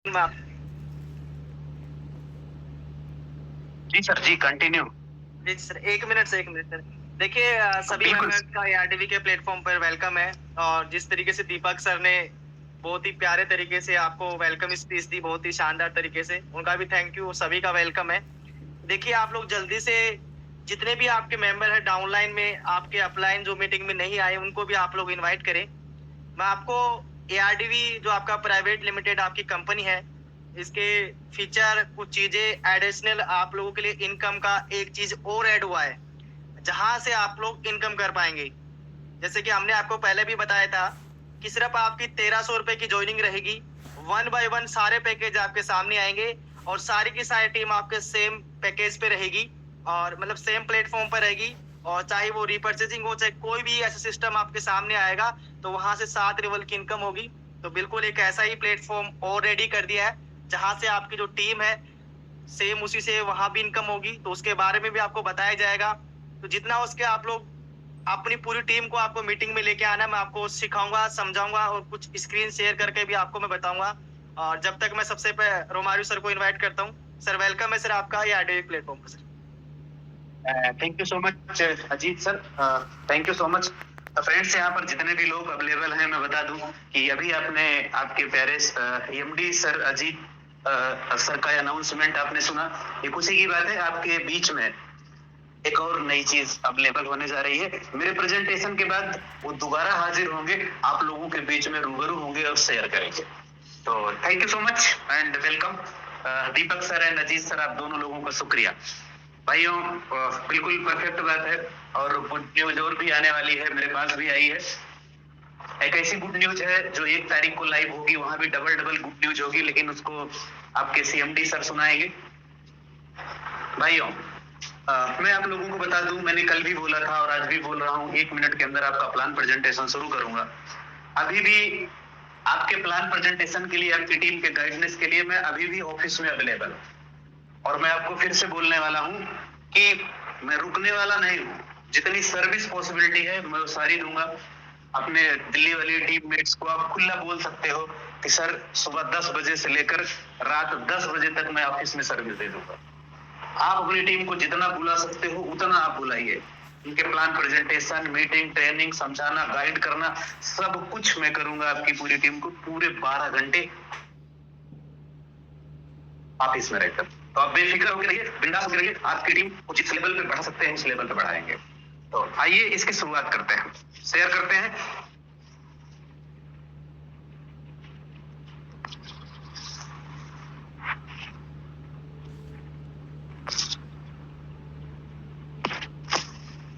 जी sir, जी continue. जी sir, 1 minute sir. देखिए सभी members का एआरडीवी के प्लेटफ़ॉर्म पर वेलकम है और जिस तरीके से दीपक सर ने बहुत ही प्यारे तरीके से आपको वेलकम स्पीच दी, बहुत ही शानदार तरीके से, उनका भी थैंक यू, सभी का वेलकम है। देखिए आप लोग जल्दी से जितने भी आपके मेंबर हैं डाउनलाइन में, आपके अपलाइन जो मीटिंग में नहीं आए, उनको भी आप लोग इनवाइट करें। मैं आपको एआरडीवी जो आपका प्राइवेट लिमिटेड आपकी कंपनी है, इसके फीचर कुछ चीजें एडिशनल आप लोगों के लिए इनकम का एक चीज और ऐड हुआ है, जहां से आप लोग इनकम कर पाएंगे। जैसे कि हमने आपको पहले भी बताया था कि सिर्फ आपकी 1300 रुपए की ज्वाइनिंग रहेगी। 1 बाय 1 सारे पैकेज आपके सामने आएंगे और सारी की सारी टीम आपके सेम पैकेज पे रहेगी और मतलब सेम प्लेटफॉर्म पर रहेगी। और चाहे वो रिपर्चेसिंग हो, चाहे कोई भी ऐसा सिस्टम आपके सामने आएगा, तो वहां से 7 लेवल की इनकम होगी। तो बिल्कुल एक ऐसा ही प्लेटफॉर्म और रेडी कर दिया है, जहां से आपकी जो टीम है सेम उसी से वहां भी इनकम होगी। तो उसके बारे में भी आपको बताया जाएगा। तो जितना उसके आप लोग अपनी पूरी टीम को आपको मीटिंग में लेके आना, मैं आपको सिखाऊंगा, समझाऊंगा और कुछ स्क्रीन शेयर करके भी आपको मैं बताऊंगा। और जब तक मैं सबसे पहले रोमारियो सर को इनवाइट करता हूँ। सर वेलकम है सर आपका ये आरडीवी प्लेटफॉर्म पर sir. Thank you so much Ajit sir, thank you so much. Friends, यहाँ पर जितने भी लोग अवेलेबल हैं, मैं बता दूं कि अभी आपने आपके प्यारे एमडी सर अजीत सर का अनाउंसमेंट आपने सुना। ये खुशी की बात है, आपके बीच में एक और नई चीज अवेलेबल होने जा रही है। मेरे प्रेजेंटेशन के बाद वो दोबारा हाजिर होंगे, आप लोगों के बीच में रूबरू होंगे और शेयर करेंगे। तो thank you so much and welcome Deepak sir and Ajit sir, आप दोनों लोगों का शुक्रिया। भाइयों, बिल्कुल परफेक्ट बात है और गुड न्यूज और भी आने वाली है, मेरे पास भी आई है। एक ऐसी गुड न्यूज है जो 1 तारीख को लाइव होगी, वहां भी डबल गुड न्यूज होगी, लेकिन उसको आपके सीएमडी सर सुनाएंगे। भाइयों, मैं आप लोगों को बता दूं, मैंने कल भी बोला था और आज भी बोल रहा हूं, 1 मिनट के अंदर आपका प्लान प्रेजेंटेशन शुरू करूंगा। अभी भी आपके प्लान प्रेजेंटेशन के लिए, आपकी टीम के गाइडेंस के लिए मैं अभी भी ऑफिस में अवेलेबल हूं। और मैं आपको फिर से बोलने वाला हूं कि मैं रुकने वाला नहीं हूं। जितनी सर्विस पॉसिबिलिटी है मैं वो सारी दूंगा। अपने दिल्ली वाली टीममेट्स को आप खुला बोल सकते हो कि सर सुबह 10 बजे से लेकर रात 10 बजे तक मैं ऑफिस में सर्विस दे दूंगा। आप अपनी टीम को जितना बुला सकते हो उतना आप बुलाइए। उनके प्लान प्रेजेंटेशन, मीटिंग, ट्रेनिंग, समझाना, गाइड करना, सब कुछ मैं करूंगा आपकी पूरी टीम को पूरे 12 घंटे ऑफिस में रहकर। तो आप बेफिक्र होकर रहिए, बिंदास होकर रहिए। आपकी टीम को जिस लेवल पे बढ़ा सकते हैं उस लेवल पे बढ़ाएंगे। तो आइए इसकी शुरुआत करते हैं, शेयर करते हैं।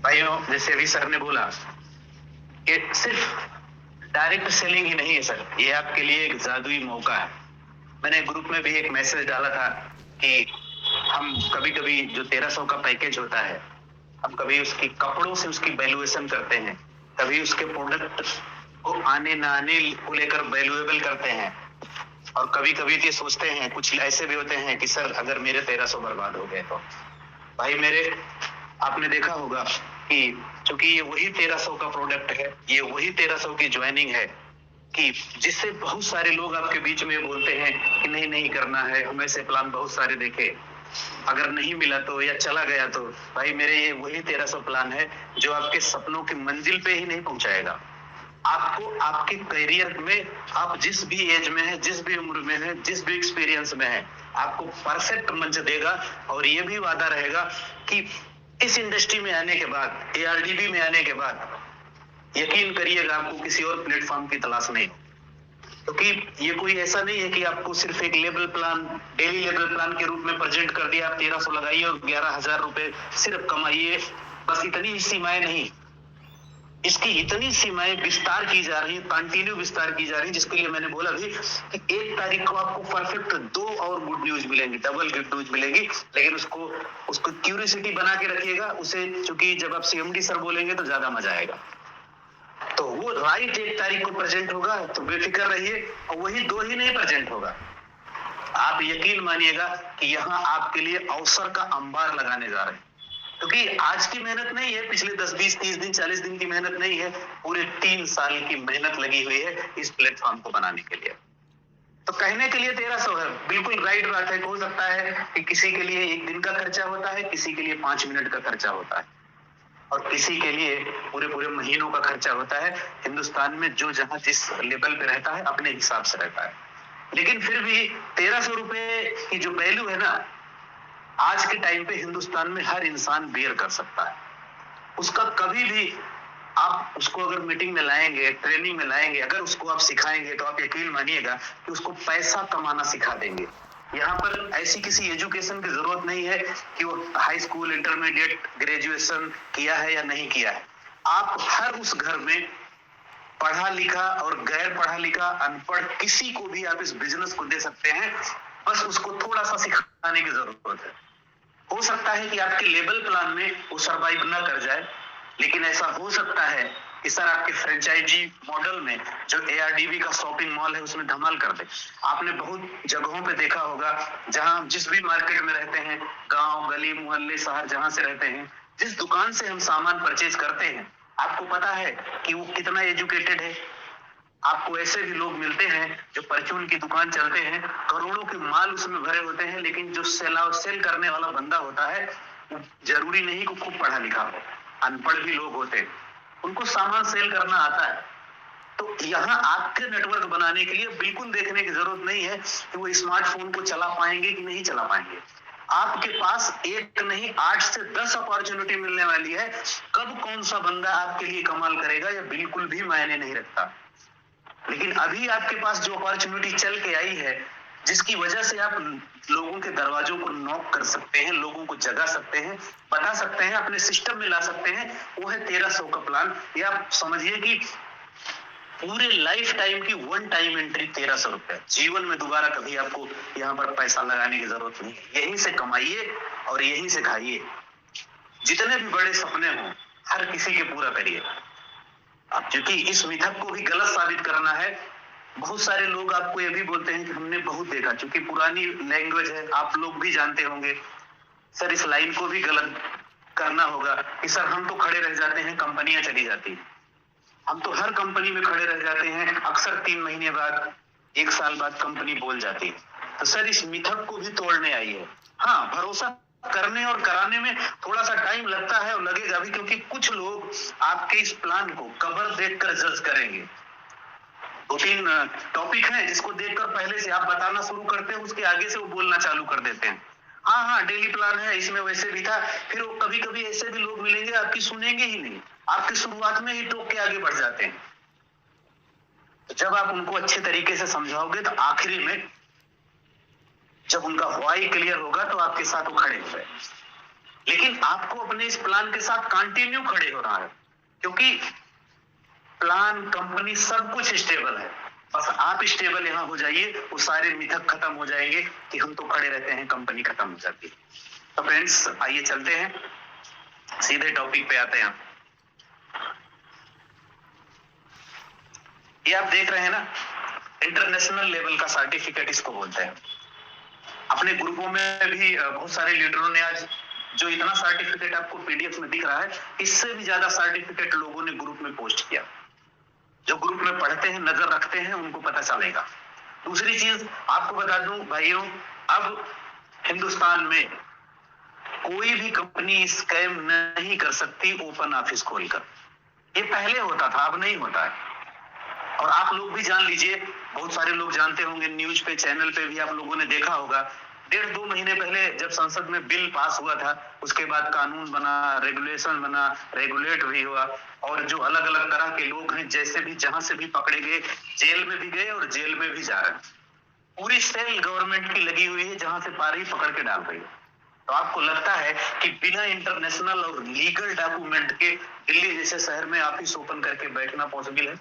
भाइयों, जैसे अभी सर ने बोला कि सिर्फ डायरेक्ट सेलिंग ही नहीं है सर, ये आपके लिए एक जादुई मौका है। मैंने ग्रुप में भी एक मैसेज डाला था कि हम कभी कभी जो 1300 का पैकेज होता है, हम कभी उसकी कपड़ों से उसकी वैल्यूएशन करते हैं, कभी उसके प्रोडक्ट को आने ना आने को लेकर वैल्यूएबल करते हैं, और कभी कभी ये सोचते हैं, कुछ ऐसे भी होते हैं कि सर अगर मेरे 1300 बर्बाद हो गए तो। भाई मेरे, आपने देखा होगा कि चूंकि ये वही 1300 का प्रोडक्ट है, ये वही 1300 की ज्वाइनिंग है कि जिससे बहुत सारे लोग आपके बीच में बोलते हैं कि नहीं नहीं करना है, हम ऐसे प्लान बहुत सारे देखे, अगर नहीं मिला तो या चला गया तो। भाई मेरे, ये वही 1300 प्लान है जो आपके सपनों की मंजिल पे ही नहीं पहुंचाएगा, आपको आपके करियर में, आप जिस भी एज में है, जिस भी उम्र में है, जिस भी एक्सपीरियंस में है, आपको परफेक्ट मंच देगा। और ये भी वादा रहेगा कि इस इंडस्ट्री में आने के बाद, एआरडीबी में आने के बाद यकीन करिएगा आपको किसी और प्लेटफॉर्म की तलाश नहीं, क्योंकि ये कोई ऐसा नहीं है कि आपको सिर्फ एक level plan, daily level plan के रूप में प्रेजेंट कर दिया, आप 1300 लगाइए और 11,000 रुपए सिर्फ कमाइए, बस इतनी ही सीमाएं नहीं। इसकी इतनी सीमाएं विस्तार की जा रही है, कंटिन्यू विस्तार की जा रही है, जिसके लिए मैंने बोला भी कि 1 तारीख को आपको परफेक्ट 2 और गुड न्यूज मिलेंगी, डबल गुड न्यूज मिलेगी। लेकिन उसको क्यूरियोसिटी बना के रखिएगा उसे, क्योंकि जब आप सीएमडी सर बोलेंगे तो ज्यादा मजा आएगा। तो वो राइट 1 तारीख को प्रेजेंट होगा, तो बेफिक्र रहिए। और वही 2 ही नहीं प्रेजेंट होगा, आप यकीन मानिएगा कि यहाँ आपके लिए अवसर का अंबार लगाने जा रहे हैं। क्योंकि आज की मेहनत नहीं है, पिछले 10, 20, 30 दिन, 40 दिन की मेहनत नहीं है, पूरे 3 साल की मेहनत लगी हुई है इस प्लेटफॉर्म को बनाने के लिए। तो कहने के लिए 1300 है, बिल्कुल राइट बात है। हो सकता है कि किसी के लिए 1 दिन का खर्चा होता है, किसी के लिए 5 मिनट का खर्चा होता है, और किसी के लिए पूरे महीनों का खर्चा होता है। हिंदुस्तान में जो जहां जिस लेवल पे रहता है अपने हिसाब से रहता है, लेकिन फिर भी 1300 रुपए की जो वैल्यू है ना, आज के टाइम पे हिंदुस्तान में हर इंसान बेयर कर सकता है। उसका कभी भी आप उसको अगर मीटिंग में लाएंगे, ट्रेनिंग में लाएंगे, अगर उसको आप सिखाएंगे तो आप यकीन मानिएगा कि उसको पैसा कमाना सिखा देंगे। यहाँ पर ऐसी किसी एजुकेशन की जरूरत नहीं है कि वो हाई स्कूल, इंटरमीडिएट, ग्रेजुएशन किया है या नहीं किया है। आप हर उस घर में पढ़ा लिखा और गैर पढ़ा लिखा, अनपढ़, किसी को भी आप इस बिजनेस को दे सकते हैं। बस उसको थोड़ा सा सिखाने की जरूरत है। हो सकता है कि आपके लेवल प्लान में वो सरवाइव ना कर जाए, लेकिन ऐसा हो सकता है कि सर आपके फ्रेंचाइजी मॉडल में जो ARDV का शॉपिंग मॉल है उसमें धमाल कर दे। आपने बहुत जगहों पे देखा होगा, जहां जिस भी मार्केट में रहते हैं, गांव, गली, मोहल्ले, शहर जहां से रहते हैं, जिस दुकान से हम सामान परचेज करते हैं, आपको पता है कि वो कितना एजुकेटेड है। आपको ऐसे भी लोग मिलते हैं जो परचून की दुकान चलते हैं, करोड़ों के माल उसमें भरे होते हैं, लेकिन जो सेल करने वाला बंदा होता है वो जरूरी नहीं कि खूब पढ़ा लिखा हो, अनपढ़ भी लोग होते हैं, उनको सामान सेल करना आता है। तो यहाँ आपके नेटवर्क बनाने के लिए बिल्कुल देखने की जरूरत नहीं है कि वो स्मार्टफोन को चला पाएंगे कि नहीं चला पाएंगे। आपके पास एक नहीं 8 से 10 अपॉर्चुनिटी मिलने वाली है। कब कौन सा बंदा आपके लिए कमाल करेगा यह बिल्कुल भी मायने नहीं रखता, लेकिन अभी आपके पास जो अपॉर्चुनिटी चल के आई है, जिसकी वजह से आप लोगों के दरवाजों को नॉक कर सकते हैं, लोगों को जगा सकते हैं, बता सकते हैं, अपने सिस्टम में ला सकते हैं, वो है 1300 का प्लान। या आप समझिए कि पूरे लाइफ टाइम की वन टाइम एंट्री 1300 रुपए। जीवन में दोबारा कभी आपको यहाँ पर पैसा लगाने की जरूरत नहीं है। यहीं से कमाइए और यहीं से खाइए। जितने भी बड़े सपने हों हर किसी के पूरा करिए। अब क्योंकि इस मिथक को भी गलत साबित करना है, बहुत सारे लोग आपको ये भी बोलते हैं कि हमने बहुत देखा, क्योंकि पुरानी लैंग्वेज है, आप लोग भी जानते होंगे। सर इस लाइन को भी गलत करना होगा कि सर हम तो खड़े रह जाते हैं, कंपनियां चली जाती हैं। हम तो हर कंपनी में खड़े रह जाते हैं, अक्सर 3 महीने बाद, 1 साल बाद कंपनी बोल जाती है। तो सर इस मिथक को भी तोड़ने आई है। हाँ, भरोसा करने और कराने में थोड़ा सा टाइम लगता है और लगेगा भी, क्योंकि कुछ लोग आपके इस प्लान को कवर देखकर जज करेंगे। 2-3 टॉपिक है जिसको देखकर पहले से आप बताना शुरू करते हैं, उसके आगे से वो बोलना चालू कर देते हैं। हाँ डेली प्लान है, इसमें वैसे भी था। फिर वो कभी कभी ऐसे भी लोग मिलेंगे आपकी सुनेंगे ही नहीं, आपकी शुरुआत में ही टोक के आगे बढ़ जाते हैं। तो जब आप उनको अच्छे तरीके से समझाओगे तो आखिरी में जब उनका व्हाई क्लियर होगा तो आपके साथ वो खड़े हो गए। लेकिन आपको अपने इस प्लान के साथ कंटिन्यू खड़े होना है, क्योंकि प्लान, कंपनी, सब कुछ स्टेबल है। बस आप स्टेबल यहाँ हो जाइए, वो सारे मिथक खत्म हो जाएंगे कि हम तो खड़े रहते हैं, कंपनी खत्म हो जाती है। तो फ्रेंड्स आइए चलते हैं, सीधे टॉपिक पे आते हैं। ये आप देख रहे हैं ना, इंटरनेशनल लेवल का सर्टिफिकेट इसको बोलते हैं। अपने ग्रुपों में भी बहुत सारे लीडरों ने आज जो इतना सर्टिफिकेट आपको PDF में दिख रहा है, इससे भी ज्यादा सर्टिफिकेट लोगों ने ग्रुप में पोस्ट किया। जो ग्रुप में पढ़ते हैं, नजर रखते हैं, उनको पता चलेगा। दूसरी चीज आपको बता दूं भाइयों, अब हिंदुस्तान में कोई भी कंपनी स्कैम नहीं कर सकती ओपन ऑफिस खोलकर। ये पहले होता था, अब नहीं होता है। और आप लोग भी जान लीजिए, बहुत सारे लोग जानते होंगे, न्यूज पे, चैनल पे भी आप लोगों ने देखा होगा, 1.5-2 महीने पहले जब संसद में बिल पास हुआ था, उसके बाद कानून बना, रेगुलेशन बना, रेगुलेट भी हुआ, और जो अलग अलग तरह के लोग हैं, जैसे भी जहां से भी पकड़े गए, जेल में भी गए और जेल में भी जा रहे हैं। पूरी सेल गवर्नमेंट की लगी हुई है, जहां से पा रही पकड़ के डाल रही है। तो आपको लगता है कि बिना इंटरनेशनल और लीगल डॉक्यूमेंट के दिल्ली जैसे शहर में ऑफिस ओपन करके बैठना पॉसिबल है?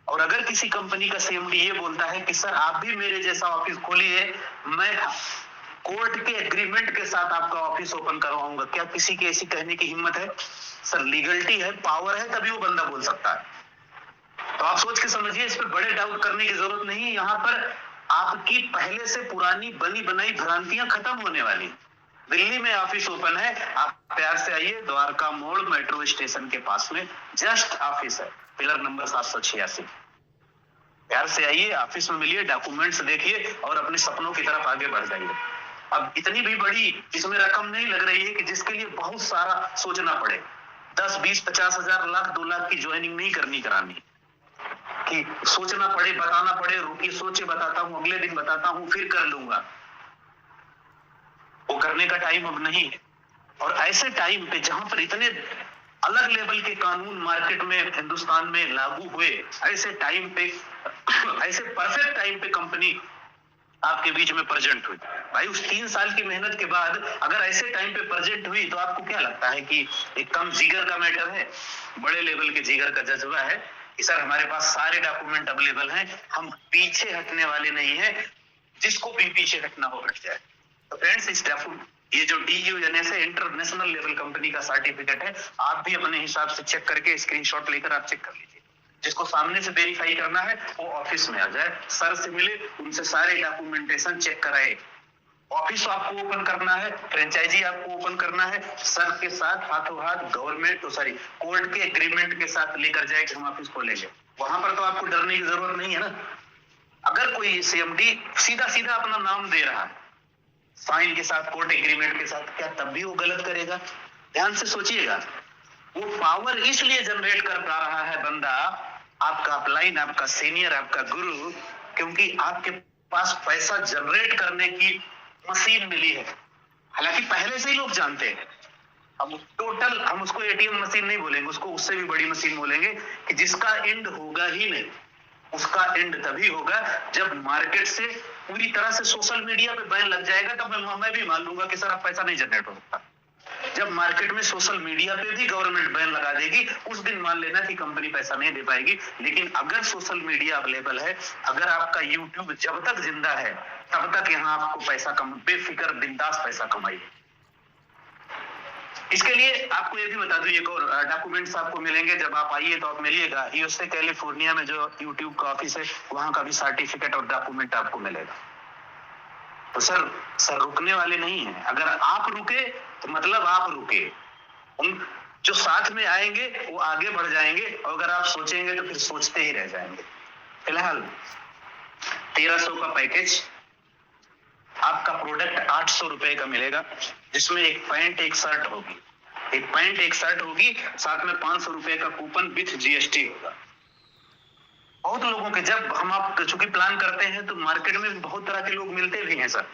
और अगर किसी कंपनी का CMD ये बोलता है कि सर आप भी मेरे जैसा ऑफिस खोलिए, मैं कोर्ट के एग्रीमेंट के साथ आपका ऑफिस ओपन करवाऊंगा, क्या किसी की ऐसी कहने की हिम्मत है? सर लीगलिटी है, पावर है, तभी वो बंदा बोल सकता है। तो आप सोच के समझिए, इस पर बड़े डाउट करने की जरूरत नहीं है। यहाँ पर आपकी पहले से पुरानी बनी बनाई भ्रांतियां खत्म होने वाली। दिल्ली में ऑफिस ओपन है, आप प्यार से आइए, द्वारका मोड़ मेट्रो स्टेशन के पास में जस्ट ऑफिस है, पिलर नंबर 786। प्यार से आइए, ऑफिस में मिलिए, डॉक्यूमेंट्स देखिए और अपने सपनों की तरफ आगे बढ़ जाइए। अब इतनी भी बड़ी इसमें रकम नहीं लग रही है कि जिसके लिए बहुत सारा सोचना पड़े। 10, 20, 50 हजार, लाख, 2 लाख की ज्वाइनिंग नहीं करानी कि सोचना पड़े, बताना पड़े, रुकिए सोचे बताता हूँ, अगले दिन बताता हूँ, फिर कर लूंगा। वो करने का टाइम अब नहीं है। और ऐसे टाइम पे जहां पर इतने अलग लेवल के कानून मार्केट में हिंदुस्तान में लागू हुए, ऐसे टाइम पे ऐसे परफेक्ट टाइम पे कंपनी आपके बीच में प्रेजेंट हुई। भाई उस 3 साल की मेहनत के बाद अगर ऐसे टाइम पे प्रेजेंट हुई तो आपको क्या लगता है कि एक कम जिगर का मैटर है? बड़े लेवल के जिगर का जज्बा है कि सर हमारे पास सारे डॉक्यूमेंट अवेलेबल हैं, हम पीछे हटने वाले नहीं है, जिसको भी पीछे हटना हो हट जाए। तो फ्रेंड्स, इस ये जो DUNS है, इंटरनेशनल लेवल कंपनी का सर्टिफिकेट है, आप भी अपने हिसाब से चेक करके स्क्रीनशॉट लेकर आप चेक कर लीजिए। जिसको सामने से वेरीफाई करना है वो ऑफिस में आ जाए, सर से मिले, उनसे सारे डॉक्यूमेंटेशन चेक कराए। ऑफिस आपको ओपन करना है, फ्रेंचाइजी आपको ओपन करना है, सर के साथ हाथों हाथ गवर्नमेंट कोर्ट के एग्रीमेंट के साथ लेकर जाए कि हम ऑफिस खोलेंगे। वहां पर तो आपको डरने की जरूरत नहीं है ना। अगर कोई CMD सीधा सीधा अपना नाम दे रहा है साइन के साथ, कोर्ट एग्रीमेंट के साथ, क्या तब भी वो गलत करेगा? ध्यान से सोचिएगा। वो पावर इसलिए जनरेट कर पा रहा है बंदा, आपका अपलाइन, आपका सीनियर, आपका गुरु, क्योंकि आपके पास पैसा जनरेट करने की मशीन मिली है। हालांकि पहले से ही लोग जानते हैं। हम उसको ATM मशीन नहीं बोलेंगे, उसको उससे भी बड़ी मशीन बोलेंगे कि जिसका एंड होगा ही नहीं। उसका एंड तभी होगा जब मार्केट से पूरी तरह से सोशल मीडिया पे बैन लग जाएगा, तब मैं भी मान लूंगा कि सर अब पैसा नहीं जनरेट हो सकता। जब मार्केट में सोशल मीडिया पे भी गवर्नमेंट बैन लगा देगी, उस दिन मान लेना कि कंपनी पैसा नहीं दे पाएगी। लेकिन अगर सोशल मीडिया अवेलेबल है, अगर आपका यूट्यूब जब तक जिंदा है, तब तक यहाँ आपको पैसा बेफिक्र बिंदास पैसा कमाइए। इसके लिए आपको ये भी बता दूं, एक और डॉक्यूमेंट्स आपको मिलेंगे जब आप आइए तो आप मिलिएगा। USA कैलिफोर्निया में जो यूट्यूब का ऑफिस है, वहां का भी सर्टिफिकेट और डॉक्यूमेंट आपको मिलेगा। तो सर रुकने वाले नहीं है। अगर आप रुके तो मतलब आप रुके, उन जो साथ में आएंगे वो आगे बढ़ जाएंगे, और अगर आप सोचेंगे तो फिर सोचते ही रह जाएंगे। फिलहाल 1300 का पैकेज, आपका प्रोडक्ट 800 रुपए का मिलेगा, जिसमें एक पैंट एक शर्ट होगी, साथ में 500 रुपए का कूपन विथ GST होगा। बहुत लोगों के जब हम आप चूंकि प्लान करते हैं तो मार्केट में बहुत तरह के लोग मिलते भी हैं सर।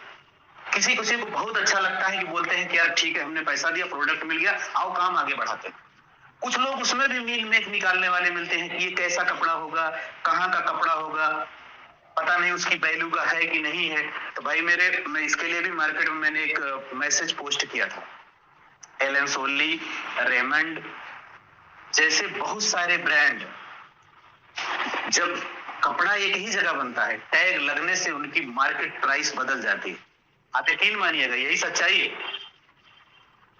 किसी को बहुत अच्छा लगता है कि बोलते हैं कि यार ठीक है, हमने पैसा दिया, प्रोडक्ट मिल गया, आओ काम आगे बढ़ाते हैं। कुछ लोग उसमें भी मील मेख निकालने वाले मिलते हैं कि ये कैसा कपड़ा होगा, कहाँ का कपड़ा होगा, पता नहीं उसकी वैल्यू का है कि नहीं है। तो भाई मैं इसके लिए भी मार्केट में मैंने एक मैसेज पोस्ट किया था। एलन सोली, रेमंड जैसे बहुत सारे ब्रांड, जब कपड़ा एक ही जगह बनता है, टैग लगने से उनकी मार्केट प्राइस बदल जाती है। आप यकीन मानिएगा, यही सच्चाई है।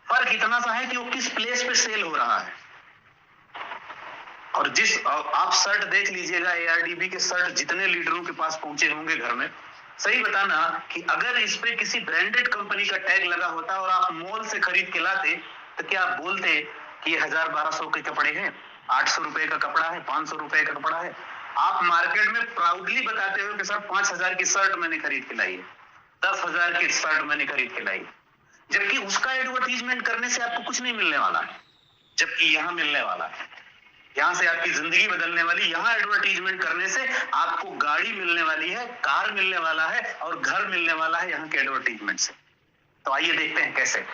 फर्क इतना सा है कि वो किस प्लेस पे सेल हो रहा है। और आप शर्ट देख लीजिएगा, ARDB के शर्ट जितने लीडरों के पास पहुंचे होंगे घर में, सही बताना कि अगर इस पे किसी ब्रांडेड कंपनी का टैग लगा होता और आप मॉल से खरीद के लाते, तो क्या आप बोलते कि ये 1000-1200 के कपड़े हैं, 800 रुपए का कपड़ा है, 500 रुपए का कपड़ा है? आप मार्केट में प्राउडली बताते हो कि सर 5000 की शर्ट मैंने खरीद के लाई है, 10,000 की शर्ट मैंने खरीद के लाई, जबकि उसका एडवर्टीजमेंट करने से आपको कुछ नहीं मिलने वाला है। जबकि यहाँ मिलने वाला है, यहाँ से आपकी जिंदगी बदलने वाली, यहाँ एडवर्टीजमेंट करने से आपको गाड़ी मिलने वाली है, कार मिलने वाला है और घर मिलने वाला है यहाँ के एडवर्टीजमेंट से। तो आइए देखते हैं कैसे।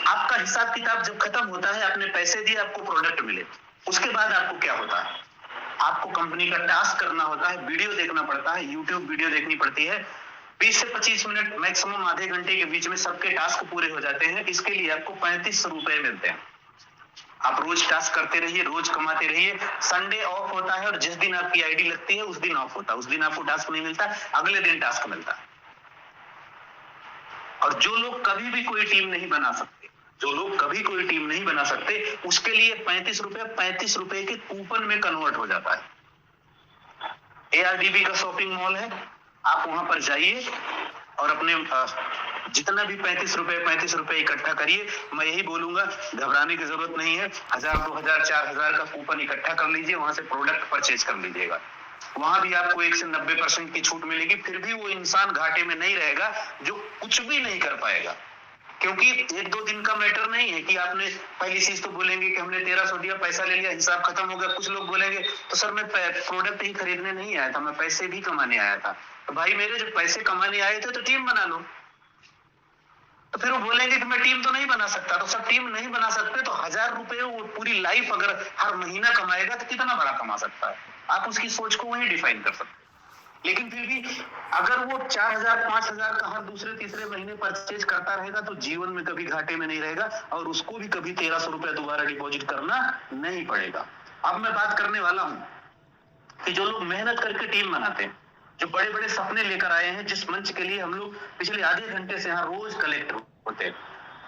आपका हिसाब किताब जब खत्म होता है, आपने पैसे दिए, आपको प्रोडक्ट मिले, उसके बाद आपको क्या होता है? आपको कंपनी का टास्क करना होता है, वीडियो देखना पड़ता है, यूट्यूब वीडियो देखनी पड़ती है। 20 से 25 मिनट, मैक्सिमम आधे घंटे के बीच में सबके टास्क पूरे हो जाते हैं। इसके लिए आपको 35 रुपए मिलते हैं। आप रोज टास्क करते रहिए, रोज कमाते रहिए। संडे ऑफ होता है और जिस दिन आपकी आईडी लगती है उस दिन ऑफ होता है, उस दिन आपको टास्क नहीं मिलता, अगले दिन टास्क मिलता है। और जो लोग कभी भी कोई टीम नहीं बना सकते, उसके लिए 35 रुपए के कूपन में कन्वर्ट हो जाता है। ARDB का शॉपिंग मॉल है, आप वहां पर जाइए और अपने जितना भी 35 रुपए इकट्ठा करिए। मैं यही बोलूंगा, घबराने की जरूरत नहीं है। 1000, 2000, 4000 का कूपन इकट्ठा कर लीजिए, वहां से प्रोडक्ट परचेज कर लीजिएगा। वहां भी आपको 1 से 90% की छूट मिलेगी। फिर भी वो इंसान घाटे में नहीं रहेगा जो कुछ भी नहीं कर पाएगा, क्योंकि 1-2 दिन का मैटर नहीं है कि आपने पहली चीज तो बोलेंगे कि हमने 1300 दिया, पैसा ले लिया, हिसाब खत्म हो गया। कुछ लोग बोलेंगे तो सर मैं प्रोडक्ट ही खरीदने नहीं आया था, मैं पैसे भी कमाने आया था। तो भाई मेरे, जब पैसे कमाने आए थे तो टीम बना लो। तो फिर वो बोलेंगे कि मैं टीम तो नहीं बना सकता। तो सब टीम नहीं बना सकते तो 1000 रुपए वो पूरी लाइफ अगर हर महीना कमाएगा तो कितना बड़ा कमा सकता है। आप उसकी सोच को वही डिफाइन कर सकते हैं। लेकिन फिर भी अगर वो 4000, 5000 का हर दूसरे तीसरे महीने परचेज करता रहेगा तो जीवन में कभी घाटे में नहीं रहेगा और उसको भी कभी 1300 रुपया दोबारा डिपॉजिट करना नहीं पड़ेगा। अब मैं बात करने वाला हूं कि जो लोग मेहनत करके टीम बनाते हैं, जो बड़े बड़े सपने लेकर आए हैं, जिस मंच के लिए हम लोग पिछले आधे घंटे से यहाँ रोज कलेक्ट होते हैं,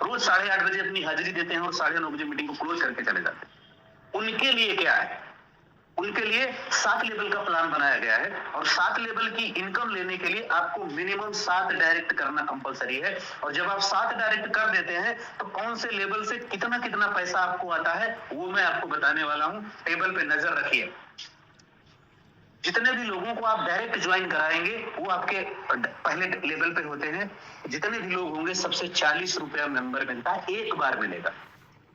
रोज 8:30 बजे अपनी हाजिरी देते हैं और 9:30 बजे मीटिंग को क्लोज करके चले जाते हैं। उनके लिए क्या है? उनके लिए 7 लेवल का प्लान बनाया गया है और 7 लेवल की इनकम लेने के लिए आपको मिनिमम 7 डायरेक्ट करना कंपलसरी है। और जब आप 7 डायरेक्ट कर देते हैं तो कौन से लेवल से कितना कितना पैसा आपको आता है वो मैं आपको बताने वाला हूं। टेबल पे नजर रखिए। जितने भी लोगों को आप डायरेक्ट ज्वाइन कराएंगे वो आपके पहले लेवल पे होते हैं। जितने भी लोग होंगे सबसे 40 रुपया मेंबर मिलता है, एक बार मिलेगा।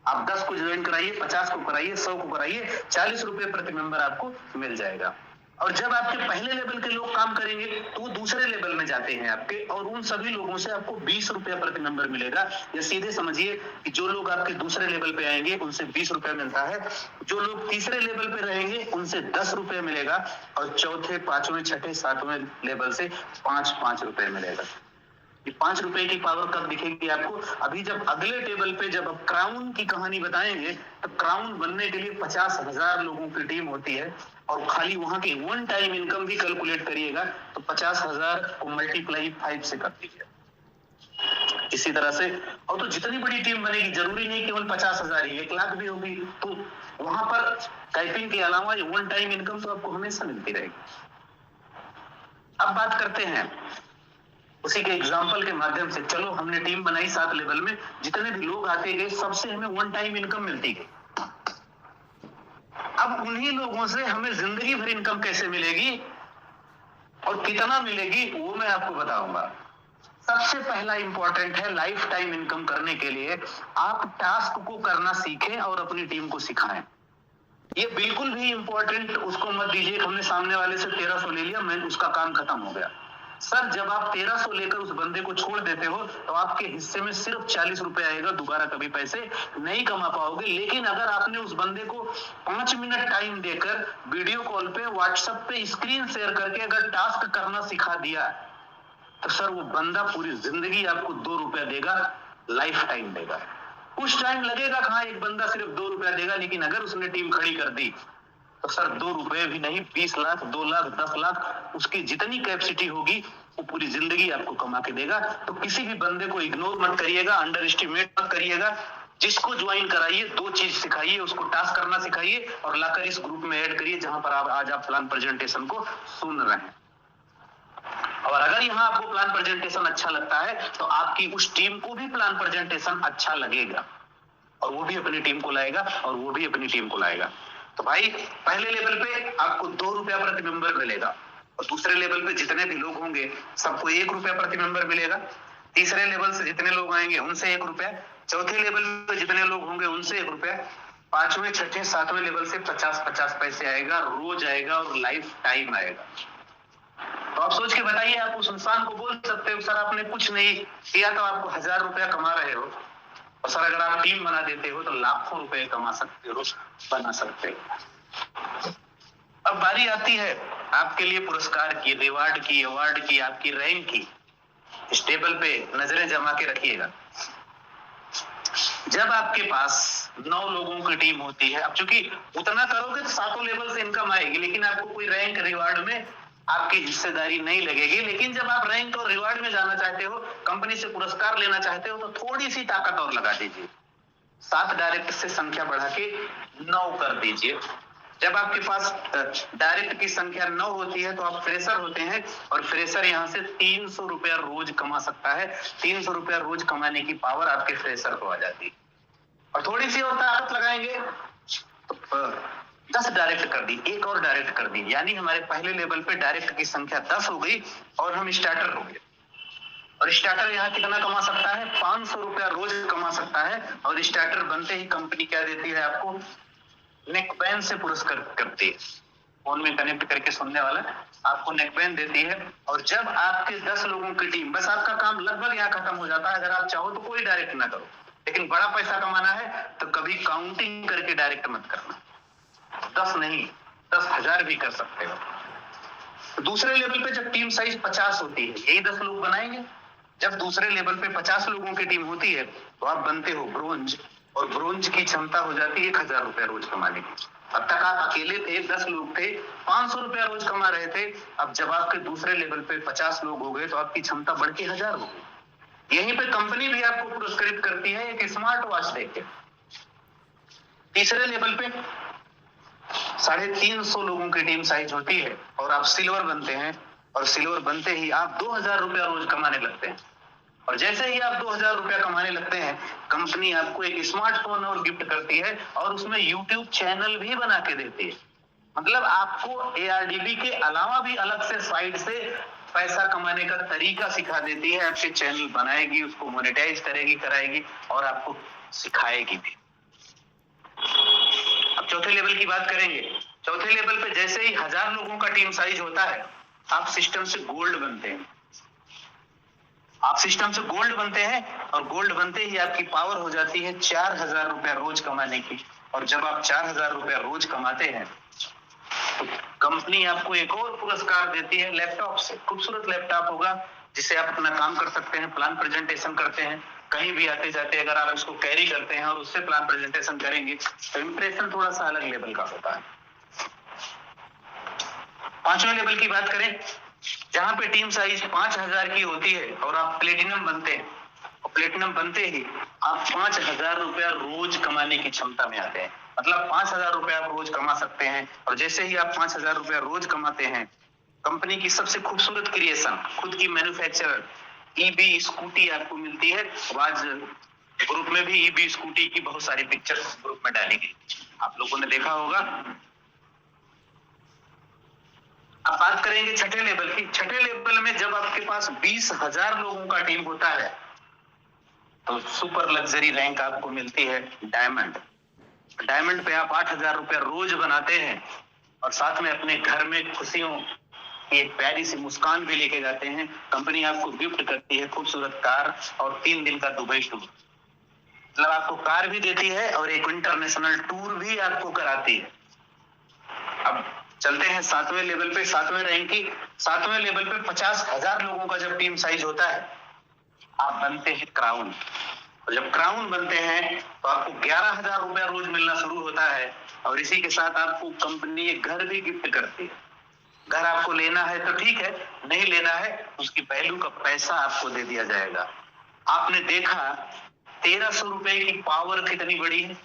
आप 10 को ज्वाइन कराइए, 50 को कराइए, 100 को कराइए, 40 रुपए प्रति मेंबर आपको मिल जाएगा। और जब आपके पहले लेवल के लोग काम करेंगे तो वो दूसरे लेवल में जाते हैं आपके, और उन सभी लोगों से आपको 20 रुपया प्रति मेंबर मिलेगा। या सीधे समझिए कि जो लोग आपके दूसरे लेवल पे आएंगे उनसे 20 रुपया मिलता है, जो लोग तीसरे लेवल पे रहेंगे उनसे 10 रुपया मिलेगा, और चौथे, पांचवें, छठे, सातवें लेवल से 5-5 रुपए मिलेगा। ये 5 रुपए की पावर कब दिखेगी आपको? अभी जब अगले टेबल पे जब आप क्राउन की कहानी बताएंगे तो क्राउन बनने के लिए 50,000 लोगों की टीम होती है, और खाली वहां की 1 टाइम इनकम भी कैलकुलेट करिएगा तो 50,000 को मल्टीप्लाई 5 से कर दीजिए। इसी तरह से, और तो जितनी बड़ी टीम बनेगी जरूरी नहीं केवल 50,000 ही, 1 लाख भी होगी, तो वहां पर टाइपिंग के अलावा 1 टाइम इनकम तो आपको हमेशा मिलती रहेगी। अब बात करते हैं उसी के एग्जाम्पल के माध्यम से। चलो हमने टीम बनाई 7 लेवल में, जितने भी लोग आते गए सबसे हमें 1 टाइम इनकम मिलती गई। अब उन्हीं लोगों से हमें जिंदगी भर इनकम कैसे मिलेगी और कितना मिलेगी वो मैं आपको बताऊंगा। सबसे पहला इंपॉर्टेंट है, लाइफ टाइम इनकम करने के लिए आप टास्क को करना सीखें और अपनी टीम को सिखाएं। ये बिल्कुल भी इंपॉर्टेंट उसको मत दीजिए कि हमने सामने वाले से 1300 ले लिया, मैं उसका काम खत्म हो गया। सर जब आप 1300 लेकर उस बंदे को छोड़ देते हो तो आपके हिस्से में सिर्फ 40 रुपए आएगा, दोबारा कभी पैसे नहीं कमा पाओगे। लेकिन अगर आपने उस बंदे को 5 मिनट टाइम देकर वीडियो कॉल पे, व्हाट्सएप पे स्क्रीन शेयर करके अगर टास्क करना सिखा दिया तो सर वो बंदा पूरी जिंदगी आपको 2 रुपया देगा, लाइफ टाइम देगा। कुछ टाइम लगेगा, कहाँ एक बंदा सिर्फ 2 रुपया देगा, लेकिन अगर उसने टीम खड़ी कर दी तो सर 2 रुपए भी नहीं, 20 लाख, 2 लाख, 10 लाख, उसकी जितनी कैपेसिटी होगी वो पूरी जिंदगी आपको कमा के देगा। तो किसी भी बंदे को इग्नोर मत करिएगा, अंडर एस्टिमेट मत करिएगा। जिसको ज्वाइन कराइए 2 चीज सिखाइए, उसको टास्क करना सिखाइए और लाकर इस ग्रुप में ऐड करिए जहां पर आज आप प्लान प्रेजेंटेशन को सुन रहे हैं। और अगर यहाँ आपको प्लान प्रेजेंटेशन अच्छा लगता है तो आपकी उस टीम को भी प्लान प्रेजेंटेशन अच्छा लगेगा, और वो भी अपनी टीम को लाएगा, और वो भी अपनी टीम को लाएगा। तो भाई पहले लेवल पे आपको 2 रुपया प्रति मेंबर मिलेगा, और दूसरे लेवल पे जितने भी लोग होंगे सबको 1 रुपया प्रति मेंबर मिलेगा। तीसरे लेवल से जितने लोग आएंगे उनसे 1 रुपया, चौथे लेवल पे जितने लोग होंगे उनसे 1 रुपया, पांचवें, छठे, सातवें लेवल से 50-50 पैसे आएगा, रोज आएगा और लाइफ टाइम आएगा। तो आप सोच के बताइए, आप उस इंसान को बोल सकते हो सर आपने कुछ नहीं किया तो आपको 1000 रुपया कमा रहे हो, और सर अगर आप टीम बना देते हो तो लाखों रुपए कमा सकते हो, बना सकते हो। अब बारी आती है आपके लिए पुरस्कार की, रिवार्ड की, अवार्ड की, आपकी रैंक की। इस टेबल पे नजरें जमा के रखिएगा। जब आपके पास 9 लोगों की टीम होती है, अब चूंकि उतना करोगे तो 7 लेवल से इनकम आएगी, लेकिन आपको कोई रैंक रिवार्ड में आपकी हिस्सेदारी नहीं लगेगी। लेकिन जब आप रैंक और रिवार्ड में जाना चाहते हो, कंपनी से पुरस्कार लेना चाहते हो, तो थोड़ी सी ताकत और लगा दीजिए। 7 डायरेक्ट से संख्या बढ़ा के 9 कर दीजिए। जब आपके पास डायरेक्ट की संख्या 9 होती है तो आप फ्रेशर होते हैं, और फ्रेशर यहाँ से 300 रुपया रोज कमा सकता है। 300 रुपया रोज कमाने की पावर आपके फ्रेशर को आ जाती है। और थोड़ी सी और ताकत लगाएंगे तो 10 डायरेक्ट कर दी, एक और डायरेक्ट कर दी, यानी हमारे पहले लेवल पे डायरेक्ट की संख्या 10 हो गई और हम स्टार्टर हो गए। और स्टार्टर यहाँ कितना कमा सकता है? 500 रुपया रोज कमा सकता है। और स्टार्टर बनते ही कंपनी क्या देती है आपको? नेकबैंड से पुरस्कार करती है। फोन में कनेक्ट करके सुनने वाला आपको नेकबैंड देती है। और जब आपके 10 लोगों की टीम, बस आपका काम लगभग यहाँ खत्म हो जाता है। अगर आप चाहो तो कोई डायरेक्ट ना करो, लेकिन बड़ा पैसा कमाना है तो कभी काउंटिंग करके डायरेक्ट मत करना। 10 नहीं, 10,000 भी कर सकते हो। दूसरे लेवल पे जब टीम साइज 50 होती है, यही 10 लोग बनाएंगे। जब दूसरे लेवल पे 50 लोगों की टीम होती है तो आप बनते हो ब्रोंज, और ब्रोंज की क्षमता हो जाती है 1,000 रुपया रोज कमाने की। अब तक आप अकेले थे, 10 लोग थे, 500 रुपया रोज कमा रहे थे। अब जब आपके दूसरे लेवल पे 50 लोग हो गए तो आपकी क्षमता बढ़ के 1,000 हो गई। यहीं पे कंपनी भी आपको पुरस्कृत करती है एक स्मार्ट वॉच देके। तीसरे लेवल पे 350 लोगों की टीम साइज होती है और आप सिल्वर बनते हैं, और सिल्वर बनते ही आप 2,000 रुपया रोज कमाने लगते हैं। और जैसे ही आप 2,000 रुपया कमाने लगते हैं, कंपनी आपको एक स्मार्टफोन और गिफ्ट करती है, और उसमें YouTube चैनल भी बना के देती है। मतलब आपको ARDB के अलावा भी अलग से साइड से पैसा कमाने का तरीका सिखा देती है। आपके चैनल बनाएगी, उसको मोनेटाइज करेगी, कराएगी, और आपको सिखाएगी भी। अब चौथे लेवल की बात करेंगे। चौथे लेवल पे जैसे ही 1,000 लोगों का टीम साइज होता है, आप सिस्टम से गोल्ड बनते हैं। आप सिस्टम से गोल्ड बनते हैं, और गोल्ड बनते ही आपकी पावर हो जाती है 4,000 रुपया रोज कमाने की। और जब आप 4,000 रुपया रोज कमाते हैं तो कंपनी आपको एक और पुरस्कार देती है लैपटॉप से। खूबसूरत लैपटॉप होगा जिससे आप अपना काम कर सकते हैं, प्लान प्रेजेंटेशन करते हैं, कहीं भी आते जाते अगर आप उसको कैरी करते हैं और उससे प्लान प्रेजेंटेशन करेंगे तो इंप्रेशन थोड़ा सा अलग लेवल का होता है। पांचवें लेवल की बात करें, जहां पे टीम साइज 5,000 की होती है और आप प्लेटिनम बनते हैं, और प्लेटिनम बनते ही आप 5,000 रुपया रोज कमाने की क्षमता में आते हैं। मतलब 5,000 रुपया आप रोज कमा सकते हैं। और जैसे ही आप 5,000 रुपया रोज कमाते हैं, कंपनी की सबसे खूबसूरत क्रिएशन, खुद की मैन्युफैक्चरर EB स्कूटी आपको मिलती है। आज ग्रुप में भी EB स्कूटी की बहुत सारी पिक्चर्स ग्रुप में डाली गई, आप लोगों ने देखा होगा। अब बात करेंगे छठे लेवल की। छठे लेवल में जब आपके पास 20,000 लोगों का टीम होता है तो सुपर लग्जरी रैंक आपको मिलती है डायमंड। डायमंड पे आप 8,000 रुपया रोज बनाते हैं, और साथ में अपने घर में खुशियों की एक प्यारी सी मुस्कान भी लेके जाते हैं। कंपनी आपको गिफ्ट करती है खूबसूरत कार और 3 दिन का दुबई टूर। मतलब आपको कार भी देती है और एक इंटरनेशनल टूर भी आपको कराती है। अब चलते हैं 7वें लेवल पे, 7वें रैंक की। 7वें लेवल पे 50,000 लोगों का जब टीम साइज होता है, आप बनते हैं क्राउन। और जब क्राउन बनते हैं तो आपको 11,000 रुपया रोज मिलना शुरू होता है, और इसी के साथ आपको कंपनी एक घर भी गिफ्ट करती है। घर आपको लेना है तो ठीक है, नहीं लेना है उसकी वैल्यू का पैसा आपको दे दिया जाएगा। आपने देखा 1,300 रुपए की पावर कितनी बड़ी है।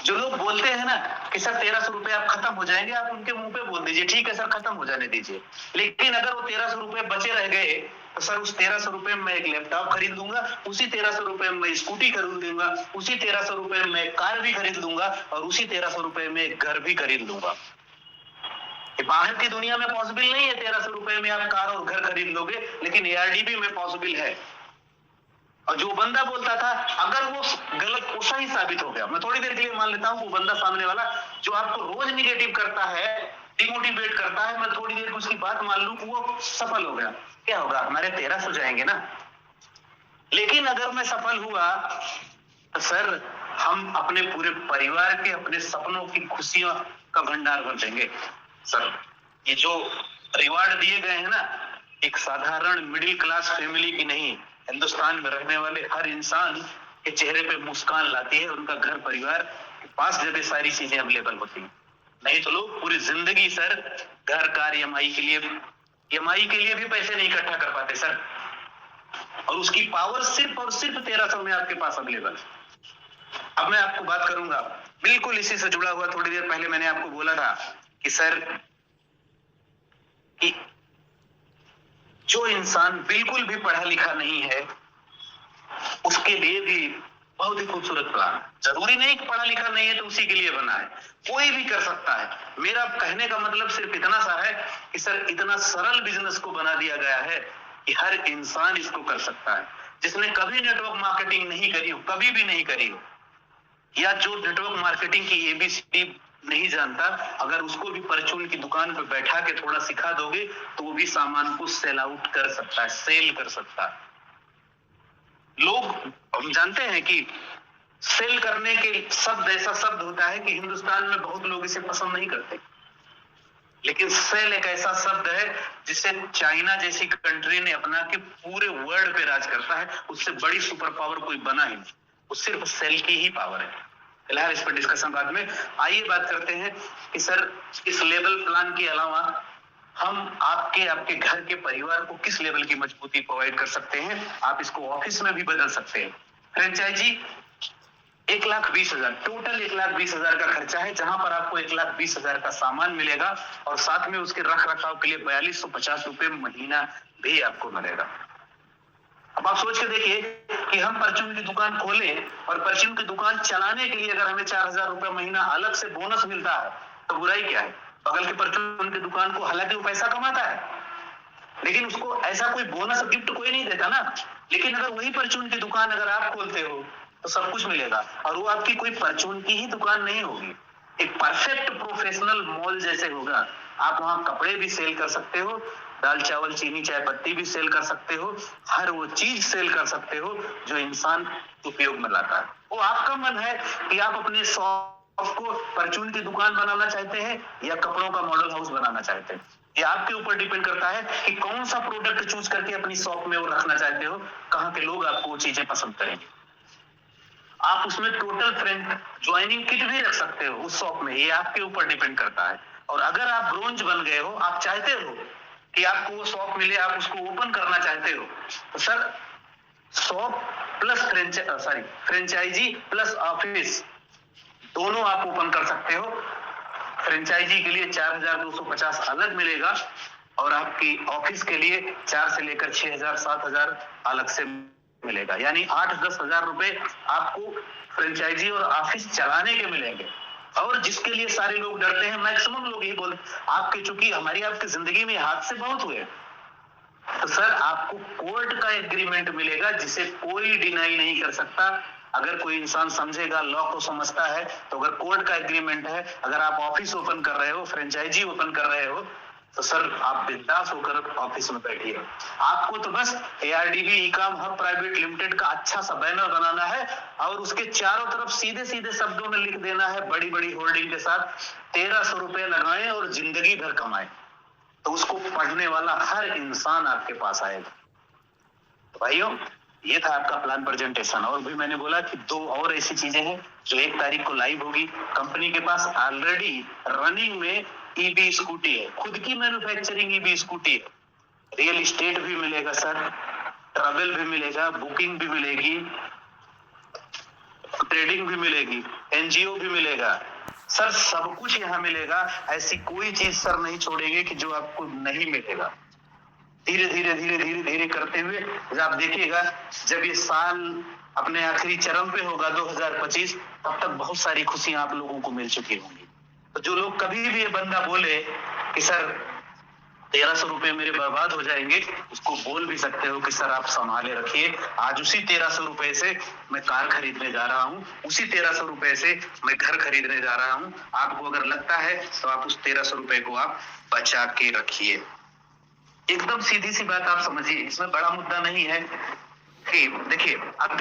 जो लोग बोलते हैं ना कि सर 1,300 रुपए आप खत्म हो जाएंगे, आप उनके मुंह पे बोल दीजिए ठीक है सर खत्म हो जाने दीजिए। लेकिन अगर वो 1,300 रुपए बचे रह गए तो सर उस 1,300 रुपए में एक लैपटॉप खरीद लूंगा, उसी 1,300 रुपए में स्कूटी खरीद लूंगा, उसी 1,300 रुपए में कार भी खरीद लूंगा, और उसी 1,300 रुपए में एक घर भी खरीद लूंगा। बाहर की दुनिया में पॉसिबल नहीं है 1,300 रुपए में आप कार और घर खरीद लोगे, लेकिन ARDB में पॉसिबल है। और जो बंदा बोलता था, अगर वो गलत वो सही साबित हो गया, मैं थोड़ी देर के लिए मान लेता हूं वो बंदा सामने वाला जो आपको रोज निगेटिव करता है, डिमोटिवेट करता है, मैं थोड़ी देर उसकी बात मान लूं कि वो सफल हो गया, क्या होगा? हमारे 1,300 जाएंगे ना। लेकिन अगर मैं सफल हुआ तो सर हम अपने पूरे परिवार के, अपने सपनों की खुशियों का भंडार भर देंगे। सर ये जो रिवार्ड दिए गए हैं ना, एक साधारण मिडिल क्लास फैमिली की नहीं, हिंदुस्तान में रहने वाले हर इंसान के चेहरे पे मुस्कान लाती है। उनका घर परिवार के पास जब ये सारी चीजें अवेलेबल होती हैं, नहीं तो लोग पूरी जिंदगी सर घर कार EMI के लिए भी पैसे नहीं इकट्ठा कर पाते सर। और उसकी पावर सिर्फ और सिर्फ 1,300 में आपके पास अवेलेबल है। अब मैं आपको बात करूंगा बिल्कुल इसी से जुड़ा हुआ थोड़ी देर पहले मैंने आपको बोला था कि सर कि जो इंसान बिल्कुल भी पढ़ा लिखा नहीं है उसके लिए भी बहुत ही खूबसूरत प्लान। जरूरी नहीं कि पढ़ा लिखा नहीं है तो उसी के लिए बना है, कोई भी कर सकता है। मेरा कहने का मतलब सिर्फ इतना सा है कि सर इतना सरल बिजनेस को बना दिया गया है कि हर इंसान इसको कर सकता है। जिसने कभी नेटवर्क मार्केटिंग नहीं करी हो, कभी भी नहीं करी हो, या जो नेटवर्क मार्केटिंग की एबीसीडी नहीं जानता, अगर उसको भी परचून की दुकान पर बैठा के थोड़ा सिखा दोगे तो वो भी सामान को सेल आउट कर सकता है, सेल कर सकता है। लोग, हम जानते हैं कि सेल करने के शब्द ऐसा शब्द होता है कि हिंदुस्तान में बहुत लोग इसे पसंद नहीं करते, लेकिन सेल एक ऐसा शब्द है जिसे चाइना जैसी कंट्री ने अपना के पूरे वर्ल्ड पे राज करता है। उससे बड़ी सुपर पावर कोई बना ही नहीं, वो सिर्फ सेल की ही पावर है। फिलहाल इस पर डिस्कशन बाद में। आइए बात करते हैं कि सर इस लेवल प्लान के अलावा हम आपके घर के परिवार को किस लेवल की मजबूती प्रोवाइड कर सकते हैं। आप इसको ऑफिस में भी बदल सकते हैं। फ्रेंचाइजी 1,20,000, टोटल 1,20,000 का खर्चा है, जहां पर आपको 1,20,000 का सामान मिलेगा और साथ में उसके रख रखाव के लिए 4,250 रुपए महीना भी आपको मिलेगा। अब आप सोच के देखिए कि हम परचून की दुकान खोलें और परचून की दुकान चलाने के लिए अगर हमें 4,000 रुपए महीना अलग से बोनस मिलता है तो बुराई क्या है। बगल के परचून की दुकान को हालांकि वो पैसा कमाता है, लेकिन उसको ऐसा कोई बोनस गिफ्ट कोई नहीं देता ना। लेकिन अगर वही परचून की दुकान अगर आप खोलते हो तो सब कुछ मिलेगा, और वो आपकी कोई परचून की ही दुकान नहीं होगी, एक परफेक्ट प्रोफेशनल मॉल जैसे होगा। आप वहां कपड़े भी सेल कर सकते हो, दाल चावल चीनी चाय पत्ती भी सेल कर सकते हो, हर वो चीज सेल कर सकते हो जो इंसान उपयोग में लाता है। वो आपका मन है कि आप अपने शॉप को परचून की दुकान बनाना चाहते हैं या कपड़ों का मॉडल हाउस बनाना चाहते हैं। ये आपके ऊपर डिपेंड करता है कि कौन सा प्रोडक्ट चूज करके अपनी शॉप में वो रखना चाहते हो, कहाँ के लोग आपको वो चीजें पसंद करेंगे। आप उसमें टोटल फ्रेंड ज्वाइनिंग किट भी रख सकते हो उस शॉप में, ये आपके ऊपर डिपेंड करता है। और अगर आप ब्रोंज बन गए हो, आप चाहते हो कि आपको वो शॉप मिले, आप उसको ओपन करना चाहते हो, तो sir shop plus franchise plus office दोनों आप ओपन कर सकते हो। फ्रेंचाइजी के लिए 4,250 अलग मिलेगा और आपकी ऑफिस के लिए 4 से लेकर 6,000 7,000 अलग से मिलेगा। यानी 8-10 हजार रुपए आपको फ्रेंचाइजी और ऑफिस चलाने के मिलेंगे। और जिसके लिए सारे लोग डरते हैं, मैक्सिमम लोग यही बोलते आपके, चूंकि हमारी आपकी जिंदगी में हादसे बहुत हुए, तो सर आपको कोर्ट का एग्रीमेंट मिलेगा जिसे कोई डिनाई नहीं कर सकता। अगर कोई इंसान समझेगा, लॉ को समझता है, तो अगर कोर्ट का एग्रीमेंट है, अगर आप ऑफिस ओपन कर रहे हो, फ्रेंचाइजी ओपन कर रहे हो, तो सर आप बिंदास होकर ऑफिस में बैठिए। आपको तो बस ARDB e-com hub private limited का अच्छा सा बैनर बनाना है और उसके चारों तरफ सीधे सीधे शब्दों में लिख देना है, बड़ी बड़ी होर्डिंग के साथ, 1,300 रुपए लगाएं और जिंदगी भर कमाएं। तो उसको पढ़ने वाला हर इंसान आपके पास आएगा। तो भाइयों, ये था आपका प्लान प्रेजेंटेशन। और भी मैंने बोला कि 2 और ऐसी चीजें हैं जो 1 तारीख को लाइव होगी। कंपनी के पास ऑलरेडी रनिंग में EV स्कूटी है, खुद की मैन्युफैक्चरिंग EV स्कूटी है। रियल एस्टेट भी मिलेगा सर, ट्रैवल भी मिलेगा, बुकिंग भी मिलेगी, ट्रेडिंग भी मिलेगी, NGO भी मिलेगा सर, सब कुछ यहाँ मिलेगा। ऐसी कोई चीज सर नहीं छोड़ेंगे कि जो आपको नहीं मिलेगा। धीरे धीरे करते हुए आप देखिएगा, जब ये साल अपने आखिरी चरण पे होगा 2025, तब तक बहुत सारी खुशियां आप लोगों को मिल चुकी होंगी। तो जो लोग कभी भी ये बंदा बोले कि सर 1,300 रुपए मेरे बर्बाद हो जाएंगे, उसको बोल भी सकते हो कि सर आप संभाले रखिए, आज उसी 1,300 रुपए से मैं कार खरीदने जा रहा हूँ, उसी 1,300 रुपए से मैं घर खरीदने जा रहा हूँ। आपको अगर लगता है तो आप उस 1,300 रुपए को आप बचा के रखिए। एकदम सीधी सी बात आप समझिए, इसमें बड़ा मुद्दा नहीं है कि देखिए, अगर